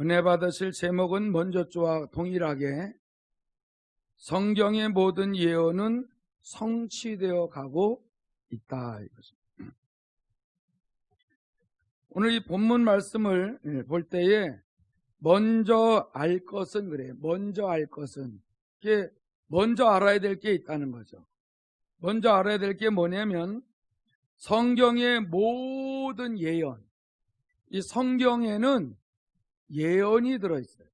은혜 받으실 제목은 먼저 주와 동일하게 성경의 모든 예언은 성취되어 가고 있다. 오늘 이 본문 말씀을 볼 때에 먼저 알 것은 그래요. 먼저 알 것은 이게 먼저 알아야 될 게 있다는 거죠. 먼저 알아야 될 게 뭐냐면 성경의 모든 예언, 이 성경에는 예언이 들어있어요.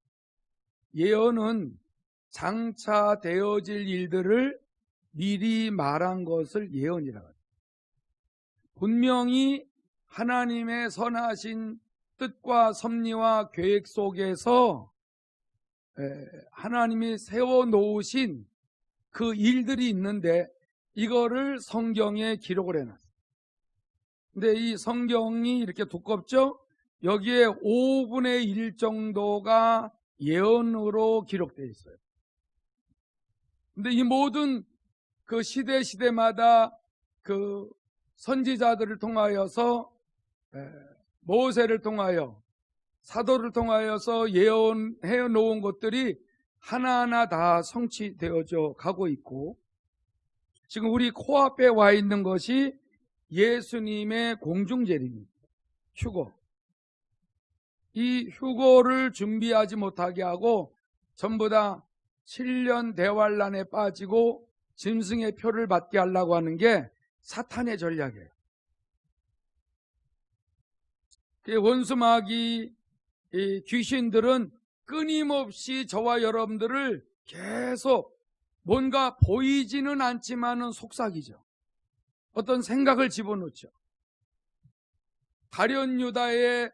예언은 장차 되어질 일들을 미리 말한 것을 예언이라고 합니다. 분명히 하나님의 선하신 뜻과 섭리와 계획 속에서 하나님이 세워놓으신 그 일들이 있는데 이거를 성경에 기록을 해놨어요. 근데 이 성경이 이렇게 두껍죠? 여기에 5분의 1 정도가 예언으로 기록되어 있어요. 근데 이 모든 그 시대마다 그 선지자들을 통하여서 모세를 통하여 사도를 통하여서 예언해 놓은 것들이 하나하나 다 성취되어져 가고 있고, 지금 우리 코앞에 와 있는 것이 예수님의 공중재림입니다. 휴거. 이 휴거를 준비하지 못하게 하고 전부 다 7년 대환란에 빠지고 짐승의 표를 받게 하려고 하는 게 사탄의 전략이에요. 원수마귀 귀신들은 끊임없이 저와 여러분들을 계속 뭔가 보이지는 않지만은 속삭이죠. 어떤 생각을 집어넣죠. 가룟 유다의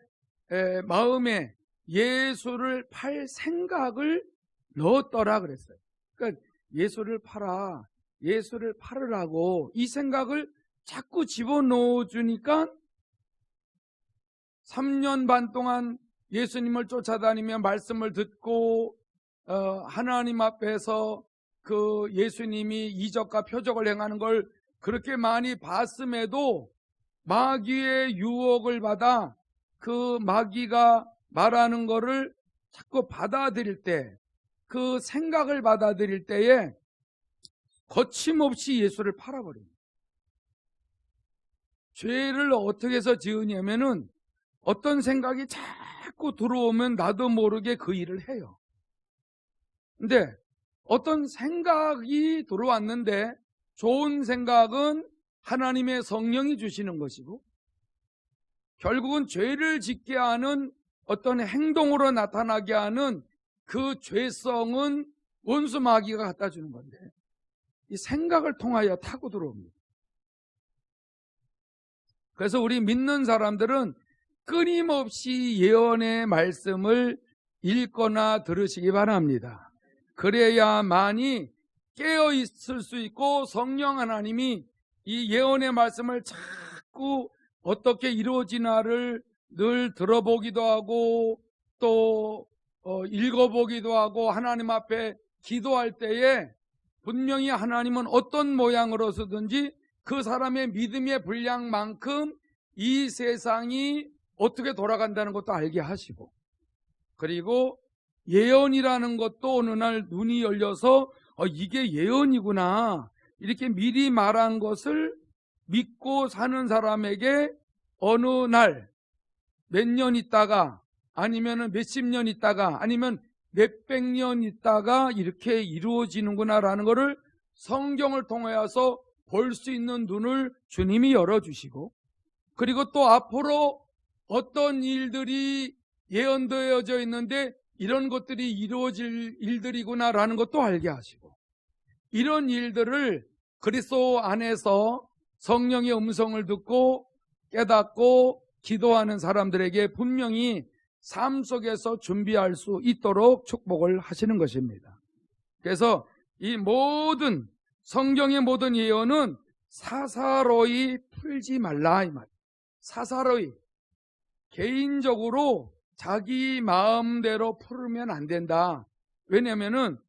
마음에 예수를 팔 생각을 넣었더라 그랬어요. 그러니까 예수를 팔아, 예수를 팔으라고 이 생각을 자꾸 집어넣어 주니까 3년 반 동안 예수님을 쫓아다니며 말씀을 듣고 하나님 앞에서 그 예수님이 이적과 표적을 행하는 걸 그렇게 많이 봤음에도 마귀의 유혹을 받아 그 마귀가 말하는 거를 자꾸 받아들일 때, 그 생각을 받아들일 때에 거침없이 예수를 팔아버립니다. 죄를 어떻게 해서 지으냐면은 어떤 생각이 자꾸 들어오면 나도 모르게 그 일을 해요. 근데 어떤 생각이 들어왔는데 좋은 생각은 하나님의 성령이 주시는 것이고, 결국은 죄를 짓게 하는 어떤 행동으로 나타나게 하는 그 죄성은 원수 마귀가 갖다 주는 건데, 이 생각을 통하여 타고 들어옵니다. 그래서 우리 믿는 사람들은 끊임없이 예언의 말씀을 읽거나 들으시기 바랍니다. 그래야만이 깨어 있을 수 있고 성령 하나님이 이 예언의 말씀을 자꾸 어떻게 이루어지나를 늘 들어보기도 하고 또 읽어보기도 하고 하나님 앞에 기도할 때에 분명히 하나님은 어떤 모양으로서든지 그 사람의 믿음의 분량만큼 이 세상이 어떻게 돌아간다는 것도 알게 하시고, 그리고 예언이라는 것도 어느 날 눈이 열려서 이게 예언이구나 이렇게 미리 말한 것을 믿고 사는 사람에게 어느 날 몇 년 있다가 아니면 몇십 년 있다가 아니면 몇백 년 있다가 이렇게 이루어지는구나라는 것을 성경을 통하여서 볼 수 있는 눈을 주님이 열어주시고, 그리고 또 앞으로 어떤 일들이 예언되어져 있는데 이런 것들이 이루어질 일들이구나라는 것도 알게 하시고, 이런 일들을 그리스도 안에서 성령의 음성을 듣고 깨닫고 기도하는 사람들에게 분명히 삶 속에서 준비할 수 있도록 축복을 하시는 것입니다. 그래서 이 모든 성경의 모든 예언은 사사로이 풀지 말라 이 말. 사사로이 개인적으로 자기 마음대로 풀으면 안 된다. 왜냐하면은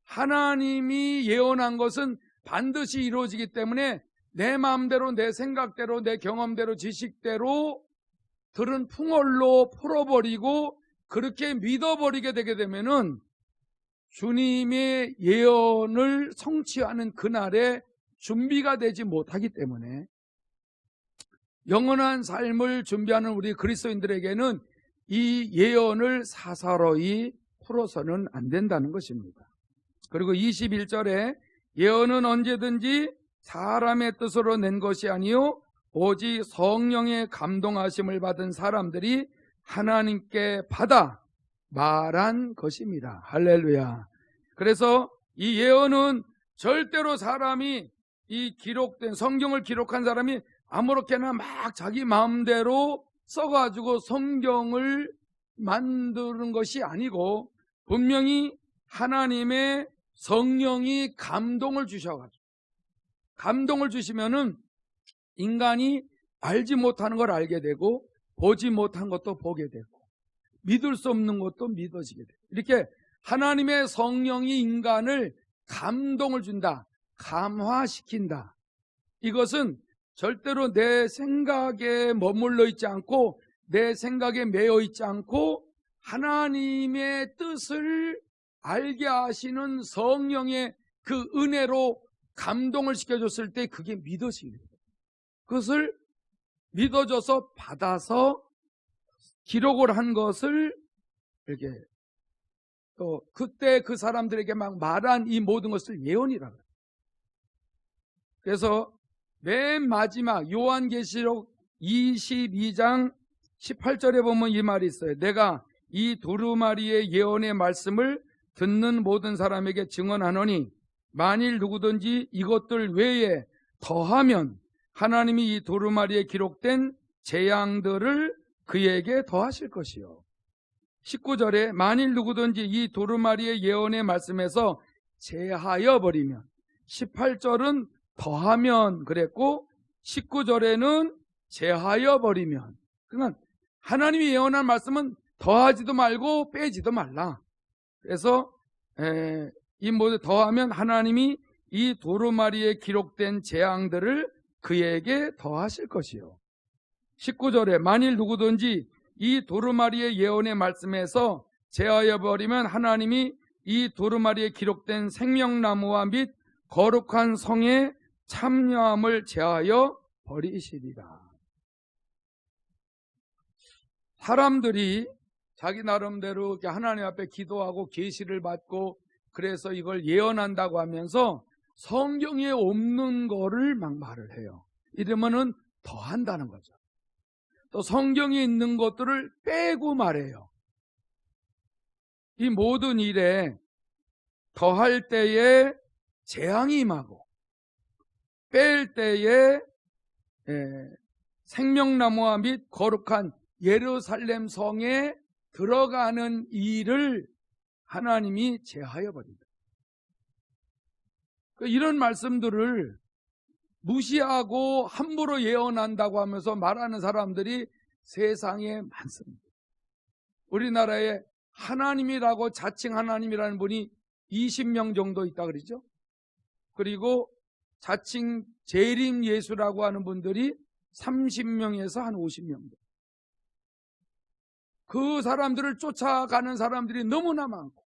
하나님이 예언한 것은 반드시 이루어지기 때문에 내 마음대로 내 생각대로 내 경험대로 지식대로 들은 풍월로 풀어버리고 그렇게 믿어버리게 되게 되면은 주님의 예언을 성취하는 그날에 준비가 되지 못하기 때문에 영원한 삶을 준비하는 우리 그리스도인들에게는 이 예언을 사사로이 풀어서는 안 된다는 것입니다. 그리고 21절에 예언은 언제든지 사람의 뜻으로 낸 것이 아니요 오직 성령의 감동하심을 받은 사람들이 하나님께 받아 말한 것입니다. 할렐루야. 그래서 이 예언은 절대로 사람이 이 기록된 성경을 기록한 사람이 아무렇게나 막 자기 마음대로 써가지고 성경을 만드는 것이 아니고 분명히 하나님의 성령이 감동을 주셔가지고 감동을 주시면은 인간이 알지 못하는 걸 알게 되고 보지 못한 것도 보게 되고 믿을 수 없는 것도 믿어지게 되고 이렇게 하나님의 성령이 인간을 감동을 준다, 감화시킨다. 이것은 절대로 내 생각에 머물러 있지 않고 내 생각에 매여 있지 않고 하나님의 뜻을 알게 하시는 성령의 그 은혜로 감동을 시켜줬을 때 그게 믿어지게 돼요. 그것을 믿어져서 받아서 기록을 한 것을 이렇게 또 그때 그 사람들에게 막 말한 이 모든 것을 예언이라고 해요. 그래서 맨 마지막 요한계시록 22장 18절에 보면 이 말이 있어요. 내가 이 두루마리의 예언의 말씀을 듣는 모든 사람에게 증언하노니 만일 누구든지 이것들 외에 더하면 하나님이 이 두루마리에 기록된 재앙들을 그에게 더하실 것이요. 19절에 만일 누구든지 이 두루마리의 예언의 말씀에서 제하여 버리면 18절은 더하면 그랬고 19절에는 제하여 버리면 그러니까 하나님이 예언한 말씀은 더하지도 말고 빼지도 말라. 그래서 이 모두 더하면 하나님이 이 두루마리에 기록된 재앙들을 그에게 더하실 것이요. 19절에 만일 누구든지 이 두루마리의 예언의 말씀에서 제하여 버리면 하나님이 이 두루마리에 기록된 생명나무와 및 거룩한 성의 참여함을 제하여 버리시리라. 사람들이 자기 나름대로 이렇게 하나님 앞에 기도하고 계시를 받고 그래서 이걸 예언한다고 하면서 성경에 없는 거를 막 말을 해요. 이러면은 더한다는 거죠. 또 성경에 있는 것들을 빼고 말해요. 이 모든 일에 더할 때에 재앙이 임하고 뺄 때에 생명나무와 및 거룩한 예루살렘 성에 들어가는 일을 하나님이 제하여 버린다. 이런 말씀들을 무시하고 함부로 예언한다고 하면서 말하는 사람들이 세상에 많습니다. 우리나라에 하나님이라고 자칭 하나님이라는 분이 20명 정도 있다 그러죠. 그리고 자칭 재림 예수라고 하는 분들이 30명에서 한 50명. 그 사람들을 쫓아가는 사람들이 너무나 많고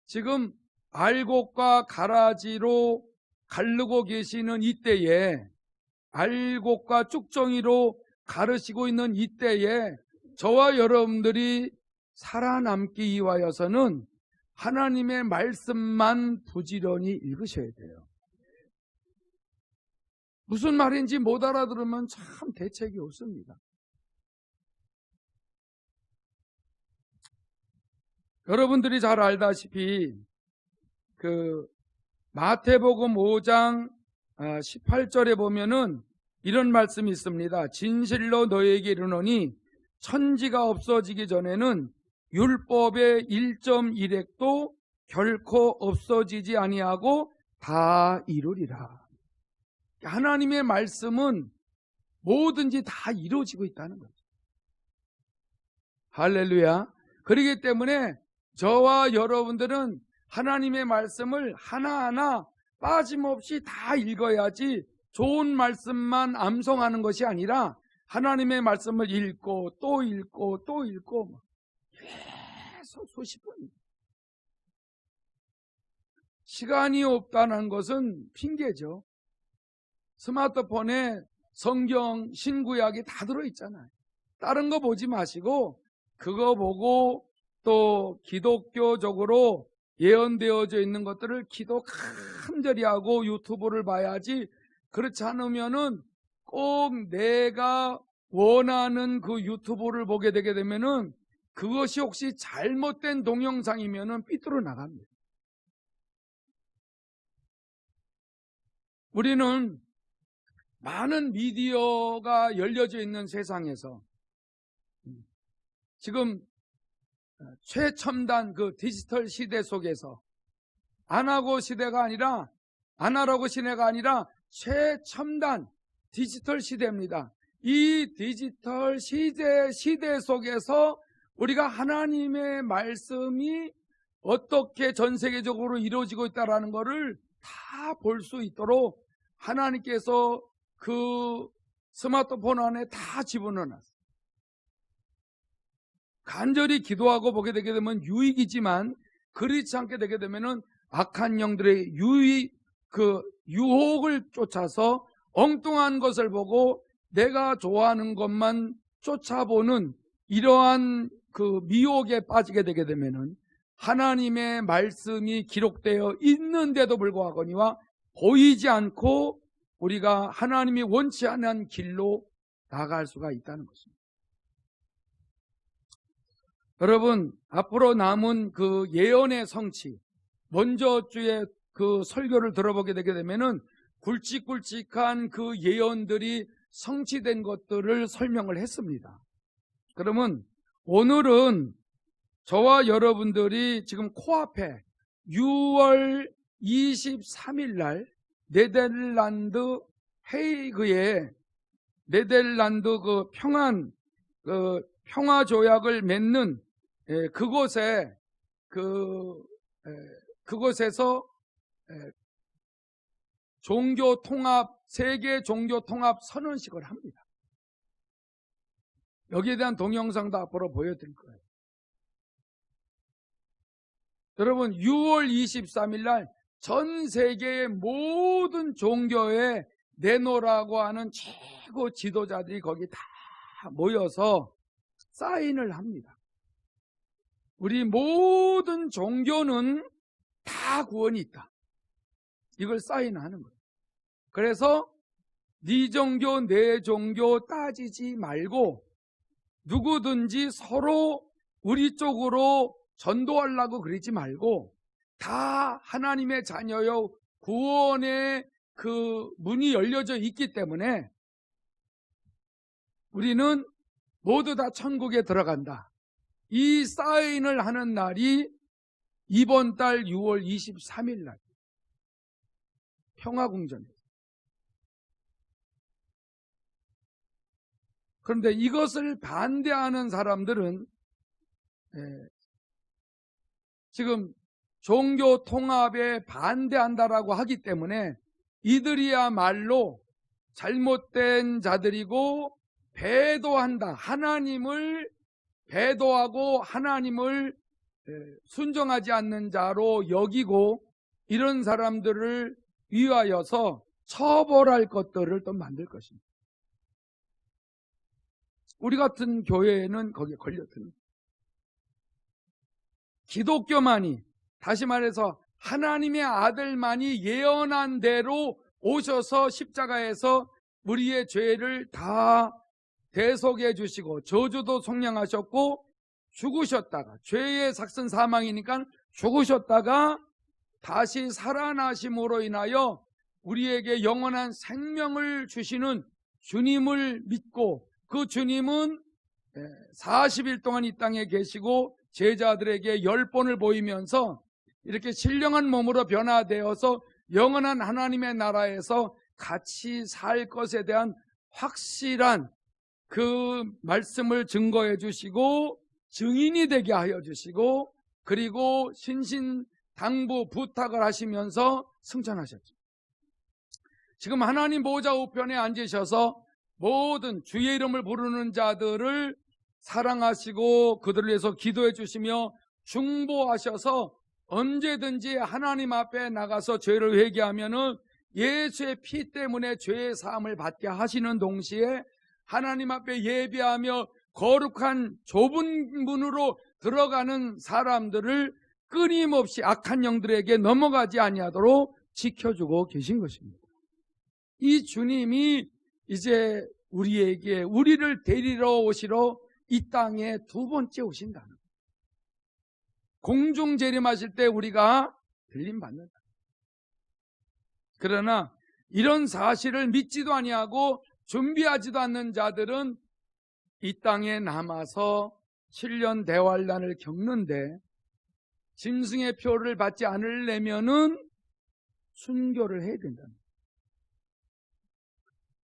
지금 알곡과 가라지로 가르고 계시는 이때에 알곡과 쭉정이로 가르시고 있는 이때에 저와 여러분들이 살아남기 위하여서는 하나님의 말씀만 부지런히 읽으셔야 돼요. 무슨 말인지 못 알아들으면 참 대책이 없습니다. 여러분들이 잘 알다시피 마태복음 5장 18절에 보면은 이런 말씀이 있습니다. 진실로 너희에게 이르노니 천지가 없어지기 전에는 율법의 1.1획도 결코 없어지지 아니하고 다 이루리라. 하나님의 말씀은 뭐든지 다 이루어지고 있다는 거죠. 할렐루야. 그렇기 때문에 저와 여러분들은 하나님의 말씀을 하나하나 빠짐없이 다 읽어야지 좋은 말씀만 암송하는 것이 아니라 하나님의 말씀을 읽고 또 읽고 또 읽고 계속 수십 분. 시간이 없다는 것은 핑계죠. 스마트폰에 성경, 신구약이 다 들어있잖아요. 다른 거 보지 마시고 그거 보고 또 기독교적으로 예언되어져 있는 것들을 기도 간절히 하고 유튜브를 봐야지, 그렇지 않으면은 꼭 내가 원하는 그 유튜브를 보게 되게 되면은 그것이 혹시 잘못된 동영상이면은 삐뚤어 나갑니다. 우리는 많은 미디어가 열려져 있는 세상에서 지금 최첨단 그 디지털 시대 속에서 안하고 시대가 아니라, 안하라고 시대가 아니라 최첨단 디지털 시대입니다. 이 디지털 시대 속에서 우리가 하나님의 말씀이 어떻게 전 세계적으로 이루어지고 있다는 것을 다 볼 수 있도록 하나님께서 그 스마트폰 안에 다 집어넣어 놨어요. 간절히 기도하고 보게 되게 되면 유익이지만, 그렇지 않게 되게 되면은 악한 영들의 유혹을 쫓아서 엉뚱한 것을 보고 내가 좋아하는 것만 쫓아보는 이러한 그 미혹에 빠지게 되게 되면은 하나님의 말씀이 기록되어 있는데도 불구하거니와 보이지 않고 우리가 하나님이 원치 않는 길로 나갈 수가 있다는 것입니다. 여러분, 앞으로 남은 그 예언의 성취, 먼저 주에 그 설교를 들어보게 되게 되면은 굵직굵직한 그 예언들이 성취된 것들을 설명을 했습니다. 그러면 오늘은 저와 여러분들이 지금 코앞에 6월 23일 날 네덜란드 헤이그에 네덜란드 그 평화 조약을 맺는 그곳에 그곳에서 종교 통합, 세계 종교 통합 선언식을 합니다. 여기에 대한 동영상도 앞으로 보여드릴 거예요. 여러분, 6월 23일 날 전 세계의 모든 종교에 내놓으라고 하는 최고 지도자들이 거기 다 모여서 사인을 합니다. 우리 모든 종교는 다 구원이 있다. 이걸 사인하는 거예요. 그래서 네 종교, 내 종교 따지지 말고 누구든지 서로 우리 쪽으로 전도하려고 그러지 말고 다 하나님의 자녀요, 구원의 그 문이 열려져 있기 때문에 우리는 모두 다 천국에 들어간다. 이 사인을 하는 날이 이번 달 6월 23일 날 평화궁전에서. 그런데 이것을 반대하는 사람들은 지금 종교 통합에 반대한다라고 하기 때문에 이들이야말로 잘못된 자들이고 배도한다. 하나님을 배도하고 하나님을 순종하지 않는 자로 여기고 이런 사람들을 위하여서 처벌할 것들을 또 만들 것입니다. 우리 같은 교회에는 거기에 걸려듭니다. 기독교만이, 다시 말해서 하나님의 아들만이 예언한 대로 오셔서 십자가에서 우리의 죄를 다 대속해 주시고 저주도 속량하셨고 죽으셨다가, 죄의 삭슨 사망이니까 죽으셨다가 다시 살아나심으로 인하여 우리에게 영원한 생명을 주시는 주님을 믿고, 그 주님은 40일 동안 이 땅에 계시고 제자들에게 10번을 보이면서 이렇게 신령한 몸으로 변화되어서 영원한 하나님의 나라에서 같이 살 것에 대한 확실한 그 말씀을 증거해 주시고 증인이 되게 하여 주시고, 그리고 신신당부 부탁을 하시면서 승천하셨죠. 지금 하나님 보좌 우편에 앉으셔서 모든 주의 이름을 부르는 자들을 사랑하시고 그들을 위해서 기도해 주시며 중보하셔서 언제든지 하나님 앞에 나가서 죄를 회개하면은 예수의 피 때문에 죄의 사함을 받게 하시는 동시에 하나님 앞에 예배하며 거룩한 좁은 문으로 들어가는 사람들을 끊임없이 악한 영들에게 넘어가지 아니하도록 지켜주고 계신 것입니다. 이 주님이 이제 우리를 데리러 오시러 이 땅에 두 번째 오신다는 거예요. 공중 재림하실 때 우리가 들림받는다. 그러나 이런 사실을 믿지도 아니하고 준비하지도 않는 자들은 이 땅에 남아서 7년 대환란을 겪는데 짐승의 표를 받지 않으려면은 순교를 해야 된다는 거예요.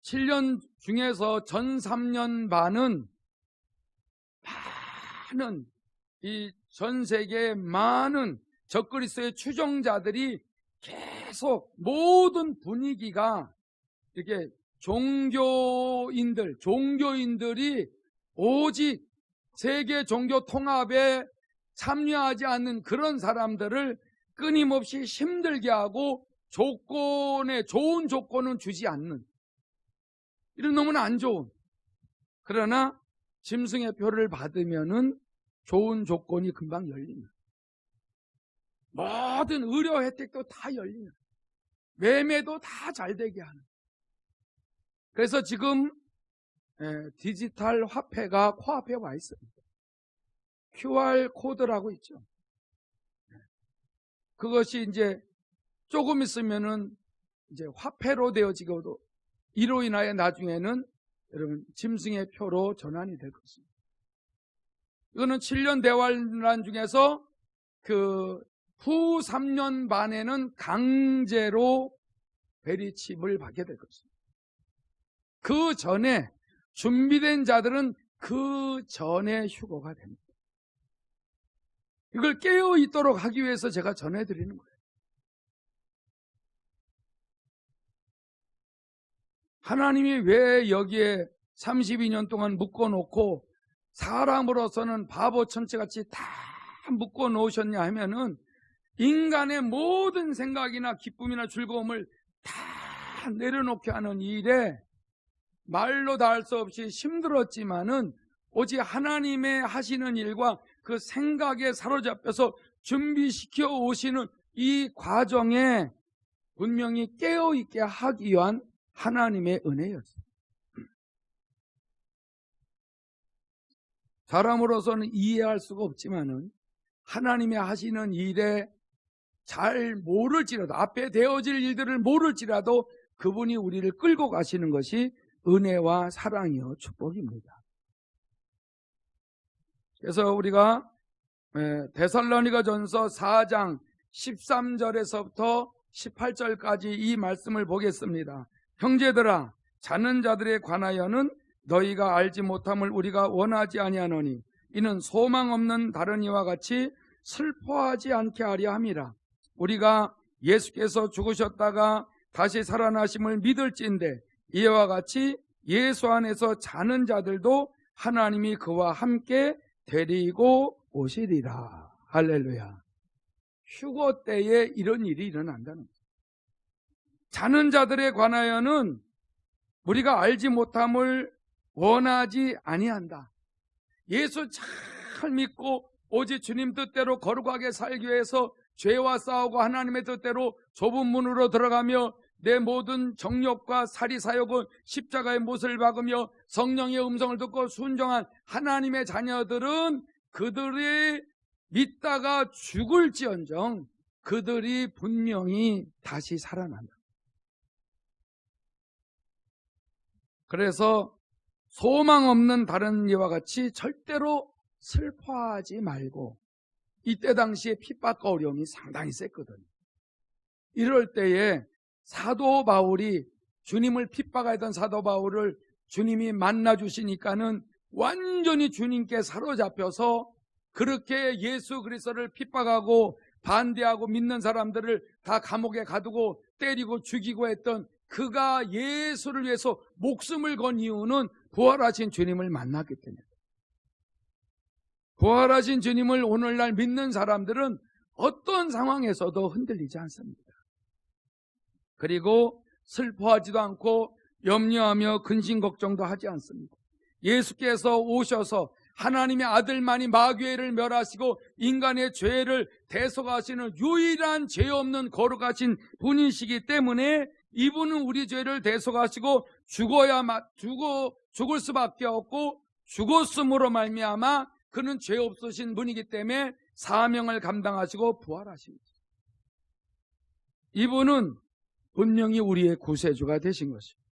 7년 중에서 전 3년 반은 많은 이 전 세계의 많은 적그리스도의 추종자들이 계속 모든 분위기가 이렇게 종교인들이 오직 세계 종교 통합에 참여하지 않는 그런 사람들을 끊임없이 힘들게 하고 좋은 조건은 주지 않는, 이런 너무나 안 좋은, 그러나 짐승의 표를 받으면은 좋은 조건이 금방 열립니다. 모든 의료 혜택도 다 열립니다. 매매도 다 잘 되게 하는. 그래서 지금 디지털 화폐가 코앞에 와 있습니다. QR 코드라고 있죠. 그것이 이제 조금 있으면은 이제 화폐로 되어지고도 이로 인하여 나중에는 여러분 짐승의 표로 전환이 될 것입니다. 이거는 7년 대환란 중에서 그 후 3년 반에는 강제로 베리칩을 받게 될 것입니다. 그 전에 준비된 자들은 그 전에 휴거가 됩니다. 이걸 깨어 있도록 하기 위해서 제가 전해드리는 거예요. 하나님이 왜 여기에 32년 동안 묶어놓고 사람으로서는 바보 천치같이 다 묶어놓으셨냐 하면은 인간의 모든 생각이나 기쁨이나 즐거움을 다 내려놓게 하는 일에 말로 다 할 수 없이 힘들었지만은 오직 하나님의 하시는 일과 그 생각에 사로잡혀서 준비시켜 오시는 이 과정에 분명히 깨어있게 하기 위한 하나님의 은혜였어요. 사람으로서는 이해할 수가 없지만은 하나님이 하시는 일에 잘 모를지라도, 앞에 되어질 일들을 모를지라도 그분이 우리를 끌고 가시는 것이 은혜와 사랑이요 축복입니다. 그래서 우리가 데살로니가전서 4장 13절에서부터 18절까지 이 말씀을 보겠습니다. 형제들아, 자는 자들에 관하여는 너희가 알지 못함을 우리가 원하지 아니하노니 이는 소망 없는 다른 이와 같이 슬퍼하지 않게 하려 함이라. 우리가 예수께서 죽으셨다가 다시 살아나심을 믿을진대 이와 같이 예수 안에서 자는 자들도 하나님이 그와 함께 데리고 오시리라. 할렐루야. 휴거 때에 이런 일이 일어난다는 거예요. 자는 자들에 관하여는 우리가 알지 못함을 원하지 아니한다. 예수 잘 믿고 오직 주님 뜻대로 거룩하게 살기 위해서 죄와 싸우고 하나님의 뜻대로 좁은 문으로 들어가며 내 모든 정욕과 사리사욕은 십자가의 못을 박으며 성령의 음성을 듣고 순종한 하나님의 자녀들은 그들이 믿다가 죽을지언정 그들이 분명히 다시 살아난다. 그래서 소망 없는 다른 이와 같이 절대로 슬퍼하지 말고, 이때 당시에 핍박과 어려움이 상당히 셌거든요. 이럴 때에 사도 바울이, 주님을 핍박하던 사도 바울을 주님이 만나 주시니까는 완전히 주님께 사로잡혀서 그렇게 예수 그리스도를 핍박하고 반대하고 믿는 사람들을 다 감옥에 가두고 때리고 죽이고 했던 그가 예수를 위해서 목숨을 건 이유는 부활하신 주님을 만났기 때문에. 부활하신 주님을 오늘날 믿는 사람들은 어떤 상황에서도 흔들리지 않습니다. 그리고 슬퍼하지도 않고 염려하며 근심 걱정도 하지 않습니다. 예수께서 오셔서 하나님의 아들만이 마귀를 멸하시고 인간의 죄를 대속하시는 유일한 죄 없는 거룩하신 분이시기 때문에 이분은 우리 죄를 대속하시고 죽을 수밖에 없고 죽었음으로 말미암아 그는 죄 없으신 분이기 때문에 사명을 감당하시고 부활하십니다. 이분은 분명히 우리의 구세주가 되신 것입니다.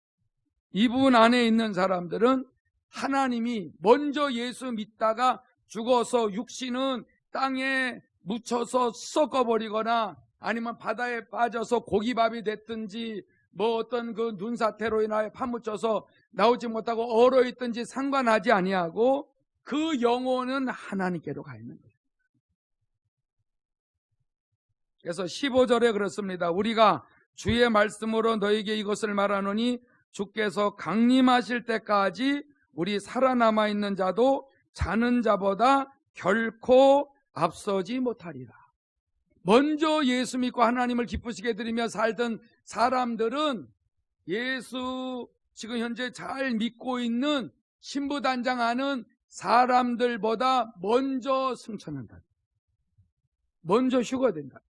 이분 안에 있는 사람들은 하나님이 먼저 예수 믿다가 죽어서 육신은 땅에 묻혀서 썩어버리거나 아니면 바다에 빠져서 고기밥이 됐든지 뭐 어떤 그 눈사태로 인하여 파묻혀서 나오지 못하고 얼어있든지 상관하지 아니하고 그 영혼은 하나님께로 가 있는 거예요. 그래서 15절에 그렇습니다. 우리가 주의 말씀으로 너에게 이것을 말하노니 주께서 강림하실 때까지 우리 살아남아 있는 자도 자는 자보다 결코 앞서지 못하리라. 먼저 예수 믿고 하나님을 기쁘시게 드리며 살던 사람들은 예수 지금 현재 잘 믿고 있는 신부단장하는 사람들보다 먼저 승천한다. 먼저 휴거된다.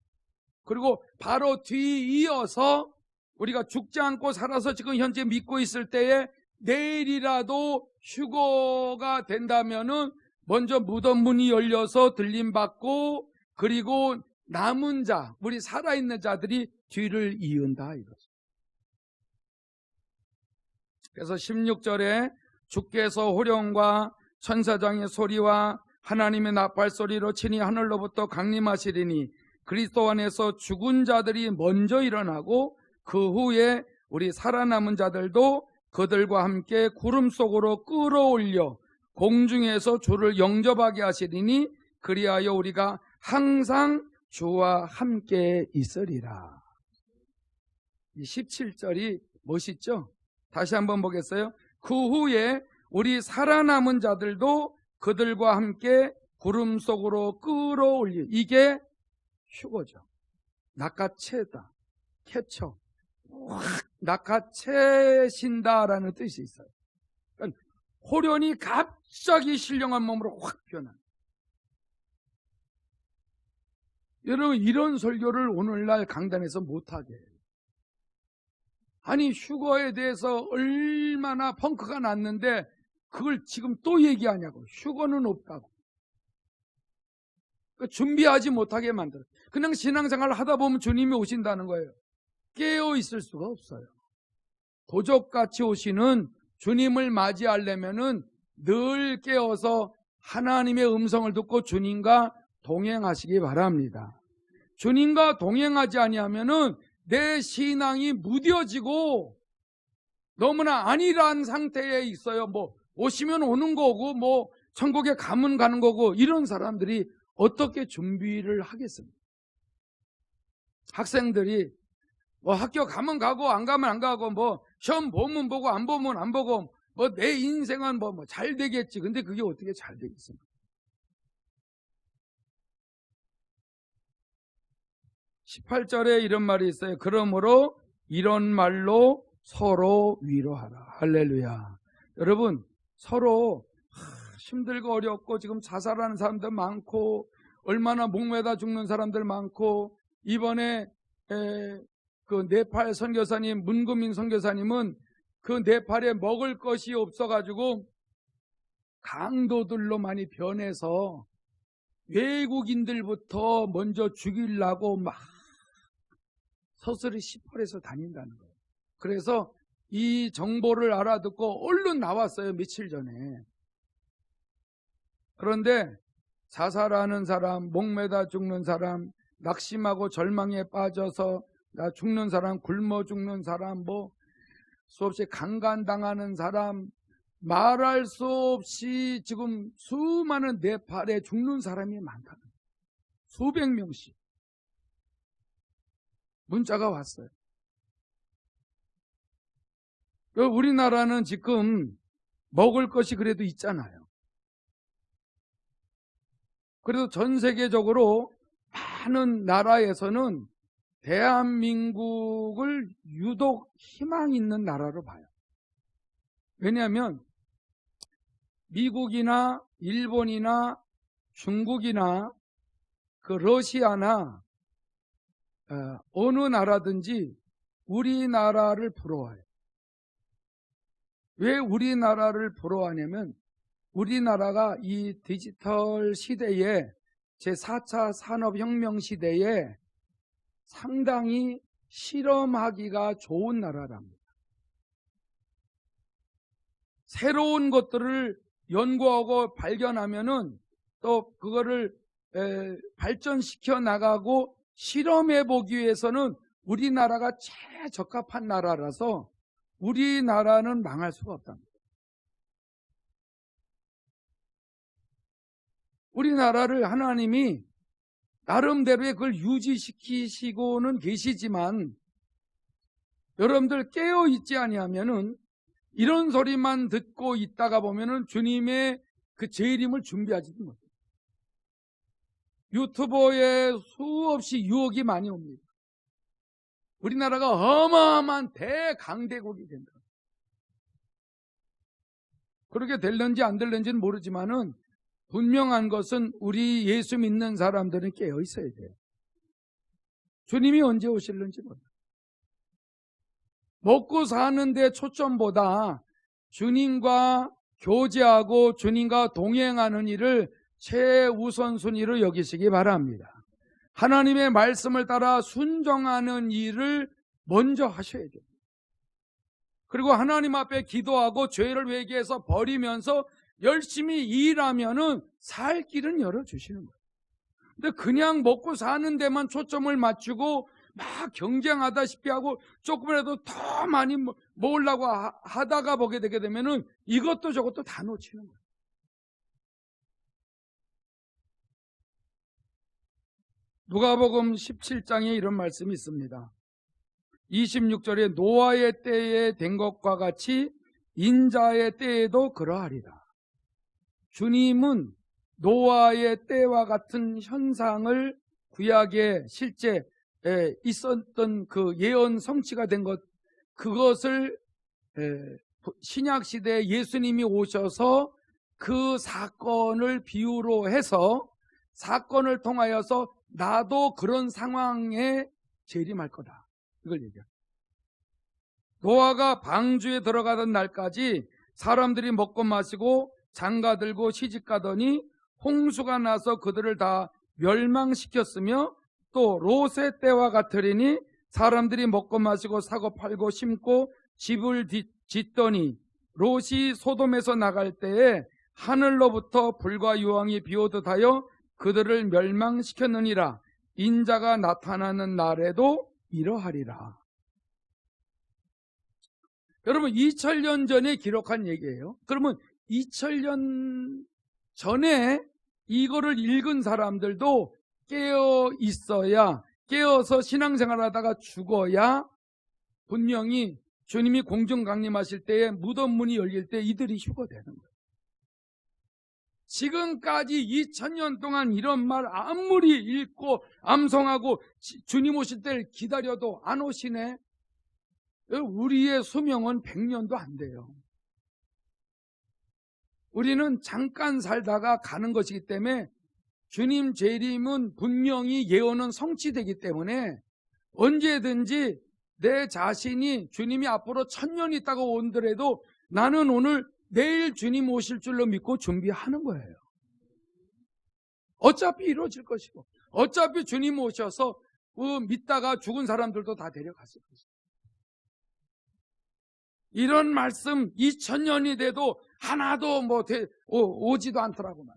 그리고 바로 뒤이어서 우리가 죽지 않고 살아서 지금 현재 믿고 있을 때에 내일이라도 휴거가 된다면은 먼저 무덤 문이 열려서 들림받고 그리고 남은 자, 우리 살아있는 자들이 뒤를 이은다 이거죠. 그래서 16절에 주께서 호령과 천사장의 소리와 하나님의 나팔 소리로 친히 하늘로부터 강림하시리니 그리스도 안에서 죽은 자들이 먼저 일어나고 그 후에 우리 살아남은 자들도 그들과 함께 구름 속으로 끌어올려 공중에서 주를 영접하게 하시리니 그리하여 우리가 항상 주와 함께 있으리라. 17절이 멋있죠? 다시 한번 보겠어요? 그 후에 우리 살아남은 자들도 그들과 함께 구름 속으로 끌어올리. 이게 휴거죠. 낚아채다, 캐쳐, 확 낚아채신다라는 뜻이 있어요. 그러니까 호련히 갑자기 신령한 몸으로 확 변한. 여러분 이런 설교를 오늘날 강단에서 못하게 해요. 아니 휴거에 대해서 얼마나 펑크가 났는데 그걸 지금 또 얘기하냐고. 휴거는 없다고. 그러니까 준비하지 못하게 만들어. 그냥 신앙생활을 하다 보면 주님이 오신다는 거예요. 깨어 있을 수가 없어요. 도적같이 오시는 주님을 맞이하려면은 늘 깨어서 하나님의 음성을 듣고 주님과 동행하시기 바랍니다. 주님과 동행하지 아니하면은 내 신앙이 무뎌지고 너무나 안일한 상태에 있어요. 뭐 오시면 오는 거고 뭐 천국에 가면 가는 거고 이런 사람들이 어떻게 준비를 하겠습니까? 학생들이 뭐 학교 가면 가고 안 가면 안 가고 뭐 시험 보면 보고 안 보면 안 보고 뭐 내 인생은 뭐 잘 되겠지. 근데 그게 어떻게 잘 되겠습니까? 18절에 이런 말이 있어요. 그러므로 이런 말로 서로 위로하라. 할렐루야. 여러분 서로 힘들고 어렵고 지금 자살하는 사람들 많고 얼마나 목매다 죽는 사람들 많고 이번에 그 네팔 선교사님 문금인 선교사님은 그 네팔에 먹을 것이 없어가지고 강도들로 많이 변해서 외국인들부터 먼저 죽이려고 막 서슬이 시펄해서 다닌다는 거예요. 그래서 이 정보를 알아듣고 얼른 나왔어요. 며칠 전에. 그런데 자살하는 사람, 목매다 죽는 사람, 낙심하고 절망에 빠져서 나 죽는 사람, 굶어 죽는 사람, 뭐 수없이 강간당하는 사람, 말할 수 없이 지금 수많은 네팔에 죽는 사람이 많다는 거예요. 수백 명씩 문자가 왔어요. 우리나라는 지금 먹을 것이 그래도 있잖아요. 그래도 전 세계적으로 많은 나라에서는 대한민국을 유독 희망 있는 나라로 봐요. 왜냐하면 미국이나 일본이나 중국이나 그 러시아나 어느 나라든지 우리나라를 부러워해요. 왜 우리나라를 부러워하냐면 우리나라가 이 디지털 시대에 제4차 산업혁명 시대에 상당히 실험하기가 좋은 나라랍니다. 새로운 것들을 연구하고 발견하면은 또 그거를 발전시켜 나가고 실험해 보기 위해서는 우리나라가 최적합한 나라라서 우리나라는 망할 수가 없답니다. 우리나라를 하나님이 나름대로의 그걸 유지시키시고는 계시지만 여러분들 깨어 있지 아니하면은 이런 소리만 듣고 있다가 보면은 주님의 그 재림을 준비하지도 못해요. 유튜버에 수없이 유혹이 많이 옵니다. 우리나라가 어마어마한 대강대국이 된다. 그렇게 될는지 안 될는지는 모르지만은 분명한 것은 우리 예수 믿는 사람들은 깨어 있어야 돼요. 주님이 언제 오실는지 몰라요. 먹고 사는 데 초점보다 주님과 교제하고 주님과 동행하는 일을 최우선순위로 여기시기 바랍니다. 하나님의 말씀을 따라 순종하는 일을 먼저 하셔야 돼요. 그리고 하나님 앞에 기도하고 죄를 회개해서 버리면서 열심히 일하면은 살 길은 열어주시는 거예요. 근데 그냥 먹고 사는 데만 초점을 맞추고 막 경쟁하다시피 하고 조금이라도 더 많이 모으려고 하다가 보게 되게 되면은 이것도 저것도 다 놓치는 거예요. 누가복음 17장에 이런 말씀이 있습니다. 26절에 노아의 때에 된 것과 같이 인자의 때에도 그러하리라. 주님은 노아의 때와 같은 현상을 구약에 실제 있었던 그 예언 성취가 된 것, 그것을 신약 시대에 예수님이 오셔서 그 사건을 비유로 해서 사건을 통하여서 나도 그런 상황에 재림할 거다, 이걸 얘기해요. 노아가 방주에 들어가던 날까지 사람들이 먹고 마시고 장가들고 시집가더니 홍수가 나서 그들을 다 멸망시켰으며 또 롯의 때와 같으리니 사람들이 먹고 마시고 사고 팔고 심고 집을 짓더니 롯이 소돔에서 나갈 때에 하늘로부터 불과 유황이 비오듯 하여 그들을 멸망시켰느니라. 인자가 나타나는 날에도 이러하리라. 여러분 2000년 전에 기록한 얘기예요. 그러면 2000년 전에 이거를 읽은 사람들도 깨어 있어야, 깨어서 신앙생활 하다가 죽어야 분명히 주님이 공중 강림하실 때에 무덤 문이 열릴 때 이들이 휴거되는 거예요. 지금까지 2000년 동안 이런 말 아무리 읽고 암송하고 주님 오실 때를 기다려도 안 오시네. 우리의 수명은 100년도 안 돼요. 우리는 잠깐 살다가 가는 것이기 때문에 주님 재림은 분명히 예언은 성취되기 때문에 언제든지 내 자신이 주님이 앞으로 1000년 있다고 온더라도 나는 오늘 내일 주님 오실 줄로 믿고 준비하는 거예요. 어차피 이루어질 것이고 어차피 주님 오셔서 믿다가 죽은 사람들도 다 데려갔을 것이고, 이런 말씀 2000년이 돼도 하나도 오지도 않더라고만.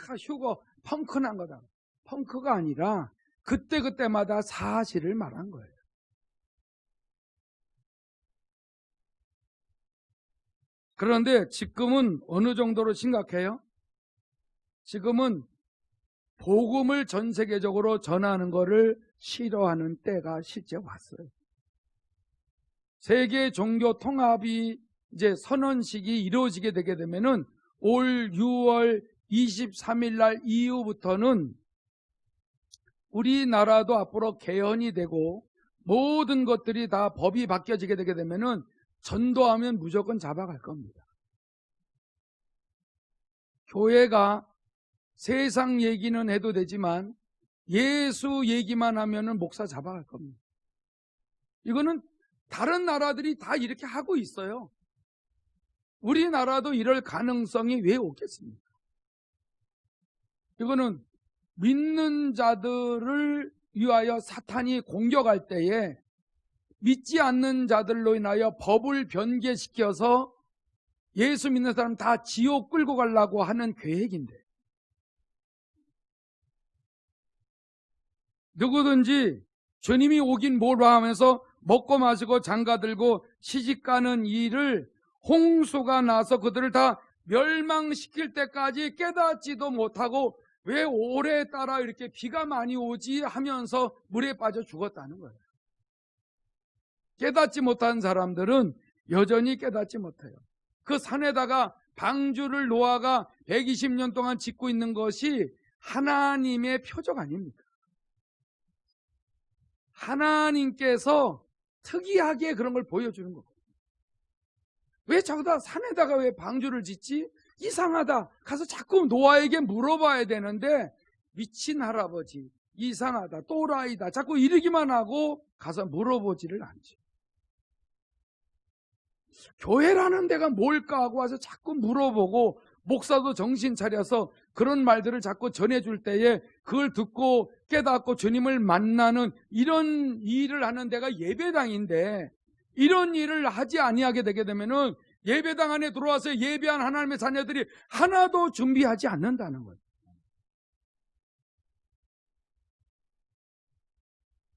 다 휴거 펑크난 거다. 펑크가 아니라 그때그때마다 사실을 말한 거예요. 그런데 지금은 어느 정도로 심각해요? 지금은 복음을 전 세계적으로 전하는 것을 싫어하는 때가 실제 왔어요. 세계 종교 통합이 이제 선언식이 이루어지게 되게 되면은 올 6월 23일 날 이후부터는 우리나라도 앞으로 개헌이 되고 모든 것들이 다 법이 바뀌어지게 되게 되면은 전도하면 무조건 잡아갈 겁니다. 교회가 세상 얘기는 해도 되지만 예수 얘기만 하면은 목사 잡아갈 겁니다. 이거는 다른 나라들이 다 이렇게 하고 있어요. 우리나라도 이럴 가능성이 왜 없겠습니까? 이거는 믿는 자들을 위하여 사탄이 공격할 때에 믿지 않는 자들로 인하여 법을 변개시켜서 예수 믿는 사람 다 지옥 끌고 가려고 하는 계획인데, 누구든지 주님이 오긴 뭐라 하면서 먹고 마시고 장가 들고 시집가는 일을 홍수가 나서 그들을 다 멸망시킬 때까지 깨닫지도 못하고 왜 오래 따라 이렇게 비가 많이 오지 하면서 물에 빠져 죽었다는 거예요. 깨닫지 못한 사람들은 여전히 깨닫지 못해요. 그 산에다가 방주를 노아가 120년 동안 짓고 있는 것이 하나님의 표적 아닙니까? 하나님께서 특이하게 그런 걸 보여주는 거예요. 왜 저기다 산에다가 왜 방주를 짓지? 이상하다. 가서 자꾸 노아에게 물어봐야 되는데 미친 할아버지, 이상하다, 또라이다 자꾸 이러기만 하고 가서 물어보지를 않지. 교회라는 데가 뭘까 하고 와서 자꾸 물어보고, 목사도 정신 차려서 그런 말들을 자꾸 전해줄 때에 그걸 듣고 깨닫고 주님을 만나는 이런 일을 하는 데가 예배당인데, 이런 일을 하지 아니하게 되게 되면은 예배당 안에 들어와서 예배한 하나님의 자녀들이 하나도 준비하지 않는다는 거예요.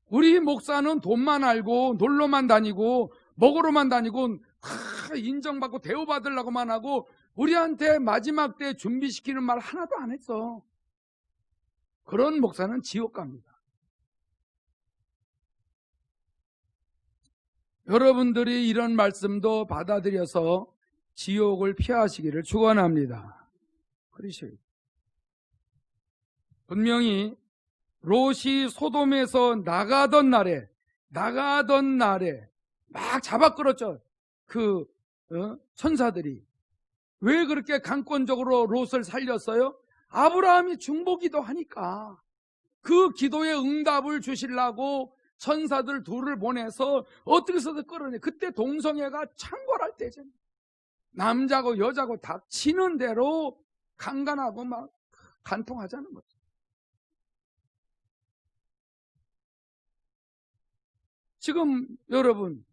우리 목사는 돈만 알고 놀러만 다니고 먹으러만 다니고 인정받고 대우받으려고만 하고 우리한테 마지막 때 준비시키는 말 하나도 안 했어. 그런 목사는 지옥 갑니다. 여러분들이 이런 말씀도 받아들여서 지옥을 피하시기를 축원합니다. 그러셔요. 분명히 롯이 소돔에서 나가던 날에 막 잡아 끌었죠. 그 천사들이. 왜 그렇게 강권적으로 롯을 살렸어요? 아브라함이 중보기도 하니까 그 기도의 응답을 주시려고 천사들 둘을 보내서 어떻게 해서든 끌어내. 그때 동성애가 창궐할 때잖아요. 남자고 여자고 다 치는 대로 강간하고 막 간통하자는 거죠. 지금 여러분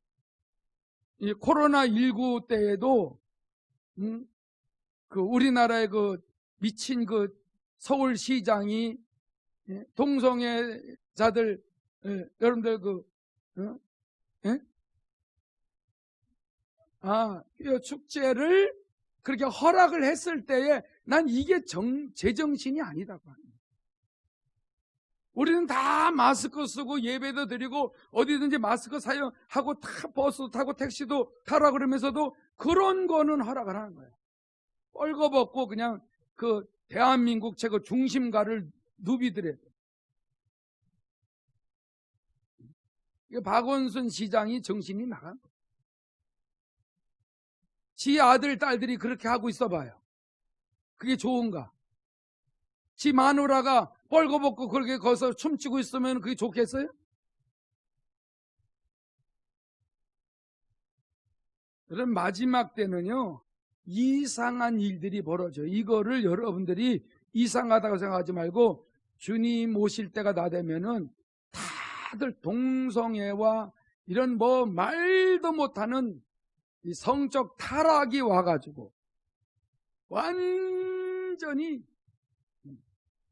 이 코로나19 때에도 그 우리나라의 그 미친 그 서울시장이 동성애자들 여러분들 그 축제를 그렇게 허락을 했을 때에 난 이게 제정신이 아니다고 합니다. 우리는 다 마스크 쓰고 예배도 드리고 어디든지 마스크 사용하고 다 버스 타고 택시도 타라 그러면서도 그런 거는 허락을 하는 거예요. 뻘거벗고 그냥 그 대한민국 최고 중심가를 누비들에. 박원순 시장이 정신이 나간 거예요. 지 아들 딸들이 그렇게 하고 있어 봐요. 그게 좋은가? 지 마누라가 뻘거벗고 그렇게 거기서 춤추고 있으면 그게 좋겠어요? 그런 마지막 때는요 이상한 일들이 벌어져요. 이거를 여러분들이 이상하다고 생각하지 말고 주님 오실 때가 다 되면은 다들 동성애와 이런 뭐 말도 못하는 이 성적 타락이 와가지고 완전히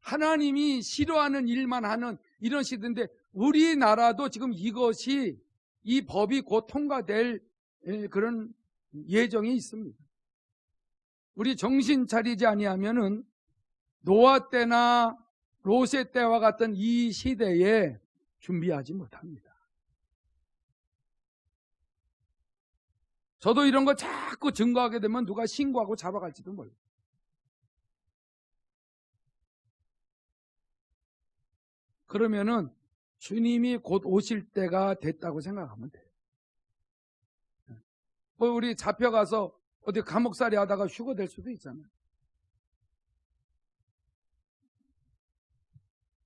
하나님이 싫어하는 일만 하는 이런 시대인데, 우리나라도 지금 이것이 이 법이 곧 통과될 그런 예정이 있습니다. 우리 정신 차리지 아니하면은 노아 때나 롯의 때와 같은 이 시대에 준비하지 못합니다. 저도 이런 거 자꾸 증거하게 되면 누가 신고하고 잡아갈지도 몰라요. 그러면은 주님이 곧 오실 때가 됐다고 생각하면 돼요. 우리 잡혀가서 어디 감옥살이 하다가 휴거될 수도 있잖아요.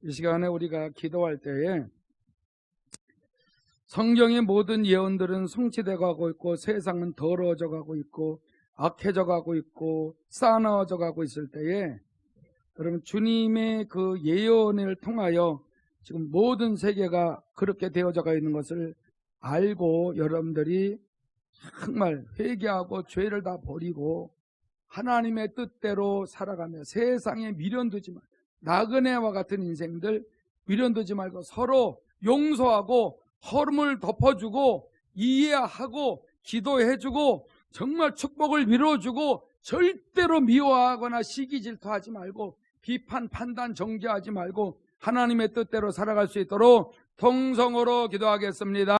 이 시간에 우리가 기도할 때에 성경의 모든 예언들은 성취되어 가고 있고 세상은 더러워져 가고 있고 악해져 가고 있고 싸나워져 가고 있을 때에 여러분 주님의 그 예언을 통하여 지금 모든 세계가 그렇게 되어져 가 있는 것을 알고 여러분들이 정말 회개하고 죄를 다 버리고 하나님의 뜻대로 살아가며 세상에 미련두지 말고 나그네와 같은 인생들 미련두지 말고 서로 용서하고 허름을 덮어주고 이해하고 기도해주고 정말 축복을 밀어주고 절대로 미워하거나 시기 질투하지 말고 비판 판단 정죄하지 말고 하나님의 뜻대로 살아갈 수 있도록 통성으로 기도하겠습니다.